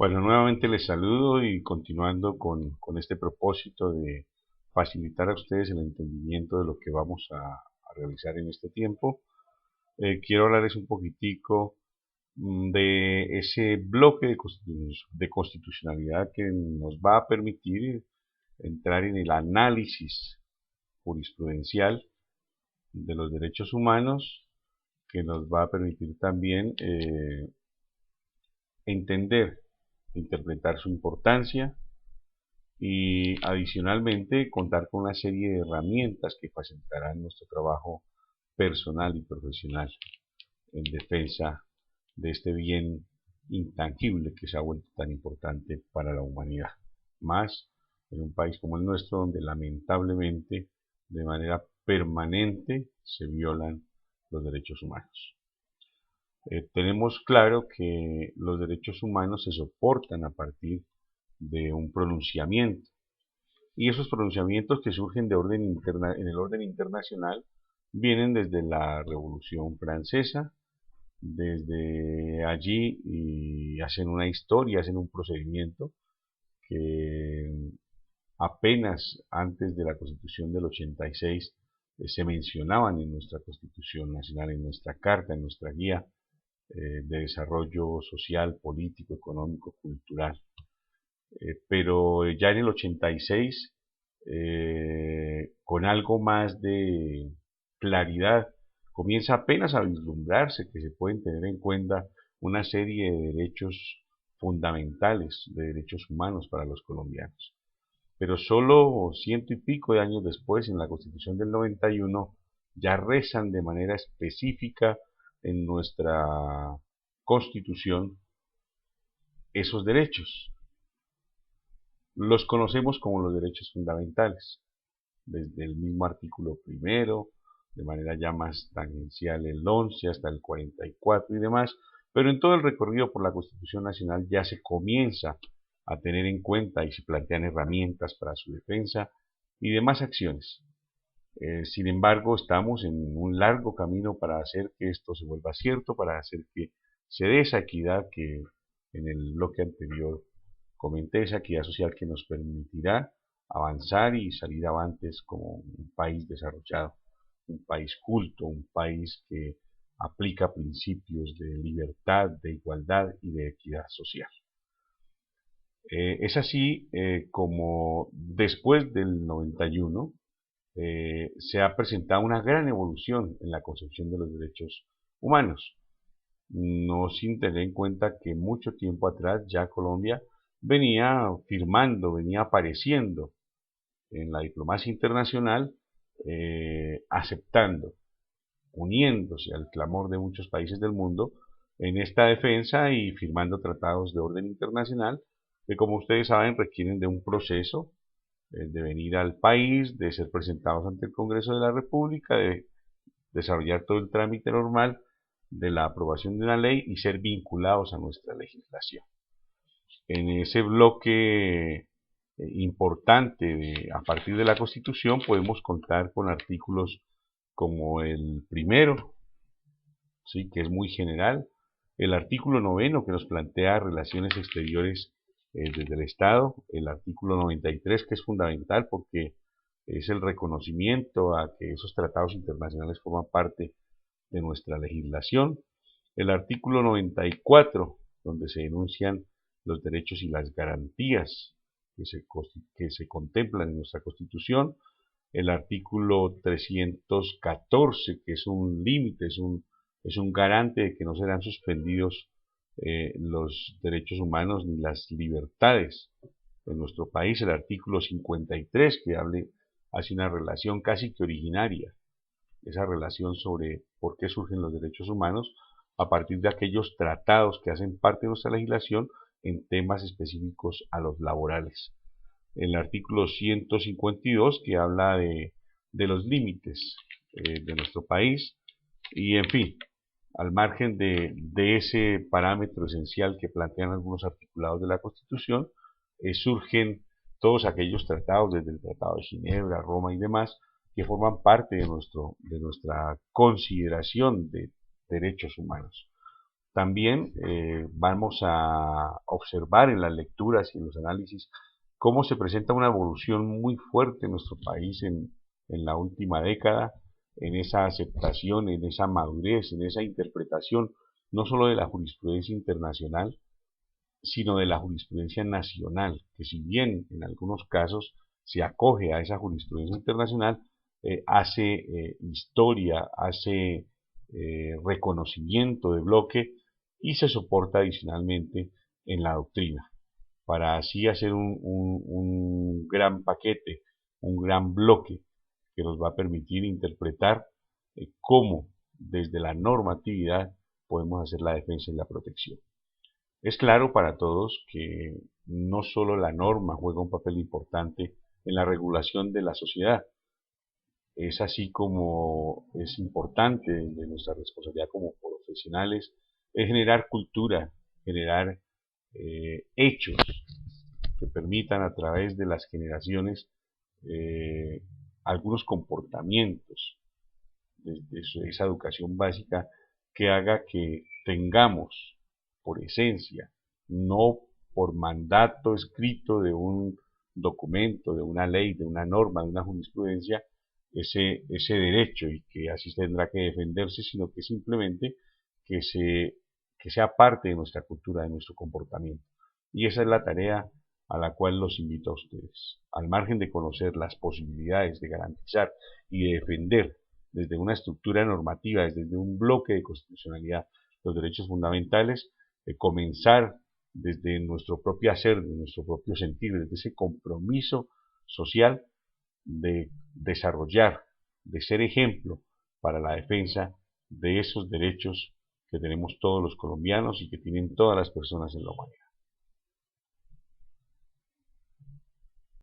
Bueno, nuevamente les saludo y continuando con este propósito de facilitar a ustedes el entendimiento de lo que vamos a realizar en este tiempo, quiero hablarles un poquitico de ese bloque de constitucionalidad que nos va a permitir entrar en el análisis jurisprudencial de los derechos humanos, que nos va a permitir también entender, interpretar su importancia y adicionalmente contar con una serie de herramientas que facilitarán nuestro trabajo personal y profesional en defensa de este bien intangible que se ha vuelto tan importante para la humanidad. Más en un país como el nuestro, donde lamentablemente de manera permanente se violan los derechos humanos. Tenemos claro que los derechos humanos se soportan a partir de un pronunciamiento, y esos pronunciamientos que surgen de en el orden internacional vienen desde la Revolución Francesa. Desde allí y hacen una historia, hacen un procedimiento que apenas antes de la Constitución del 86 se mencionaban en nuestra Constitución Nacional, en nuestra Carta, en nuestra Guía de Desarrollo Social, Político, Económico, Cultural. Pero ya en el 86, con algo más de claridad, comienza apenas a vislumbrarse que se pueden tener en cuenta una serie de derechos fundamentales, de derechos humanos para los colombianos. Pero solo ciento y pico de años después, en la Constitución del 91, ya rezan de manera específica en nuestra Constitución esos derechos. Los conocemos como los derechos fundamentales, desde el mismo artículo primero, de manera ya más tangencial el 11 hasta el 44 y demás, pero en todo el recorrido por la Constitución Nacional ya se comienza a tener en cuenta y se plantean herramientas para su defensa y demás acciones. Sin embargo, estamos en un largo camino para hacer que esto se vuelva cierto, para hacer que se dé esa equidad que en el bloque anterior comenté, esa equidad social que nos permitirá avanzar y salir avantes como un país desarrollado, un país culto, un país que aplica principios de libertad, de igualdad y de equidad social. Es así como después del 91 se ha presentado una gran evolución en la concepción de los derechos humanos, no sin tener en cuenta que mucho tiempo atrás ya Colombia venía firmando, venía apareciendo en la diplomacia internacional, aceptando, uniéndose al clamor de muchos países del mundo en esta defensa y firmando tratados de orden internacional que, como ustedes saben, requieren de un proceso de venir al país, de ser presentados ante el Congreso de la República, de desarrollar todo el trámite normal de la aprobación de una ley y ser vinculados a nuestra legislación. En ese bloque importante a partir de la Constitución podemos contar con artículos como el primero, ¿sí?, que es muy general, el artículo noveno, que nos plantea relaciones exteriores desde el Estado, el artículo 93, que es fundamental porque es el reconocimiento a que esos tratados internacionales forman parte de nuestra legislación, el artículo 94, donde se denuncian los derechos y las garantías que se contemplan en nuestra Constitución, el artículo 314, que es un límite, es un garante de que no serán suspendidos los derechos humanos ni las libertades en nuestro país, el artículo 53, que hace una relación casi que originaria, esa relación sobre por qué surgen los derechos humanos a partir de aquellos tratados que hacen parte de nuestra legislación en temas específicos a los laborales. El artículo 152, que habla de los límites de nuestro país, y en fin, al margen de ese parámetro esencial que plantean algunos articulados de la Constitución, surgen todos aquellos tratados, desde el Tratado de Ginebra, Roma y demás, que forman parte de nuestra consideración de derechos humanos. También vamos a observar en las lecturas y en los análisis cómo se presenta una evolución muy fuerte en nuestro país en la última década, en esa aceptación, en esa madurez, en esa interpretación, no solo de la jurisprudencia internacional, sino de la jurisprudencia nacional, que si bien en algunos casos se acoge a esa jurisprudencia internacional, hace historia, hace reconocimiento de bloque y se soporta adicionalmente en la doctrina, para así hacer un gran paquete, un gran bloque que nos va a permitir interpretar cómo desde la normatividad podemos hacer la defensa y la protección. Es claro para todos que no solo la norma juega un papel importante en la regulación de la sociedad, es así como es importante de nuestra responsabilidad como profesionales es generar cultura, generar hechos que permitan a través de las generaciones eh, algunos comportamientos desde esa educación básica que haga que tengamos por esencia, no por mandato escrito de un documento, de una ley, de una norma, de una jurisprudencia, ese derecho y que así tendrá que defenderse, sino que simplemente que, se, que sea parte de nuestra cultura, de nuestro comportamiento. Y esa es la tarea a la cual los invito a ustedes. Al margen de conocer las posibilidades de garantizar y de defender desde una estructura normativa, desde un bloque de constitucionalidad, los derechos fundamentales, comenzar desde nuestro propio hacer, de nuestro propio sentir, desde ese compromiso social de desarrollar, de ser ejemplo para la defensa de esos derechos que tenemos todos los colombianos y que tienen todas las personas en la humanidad.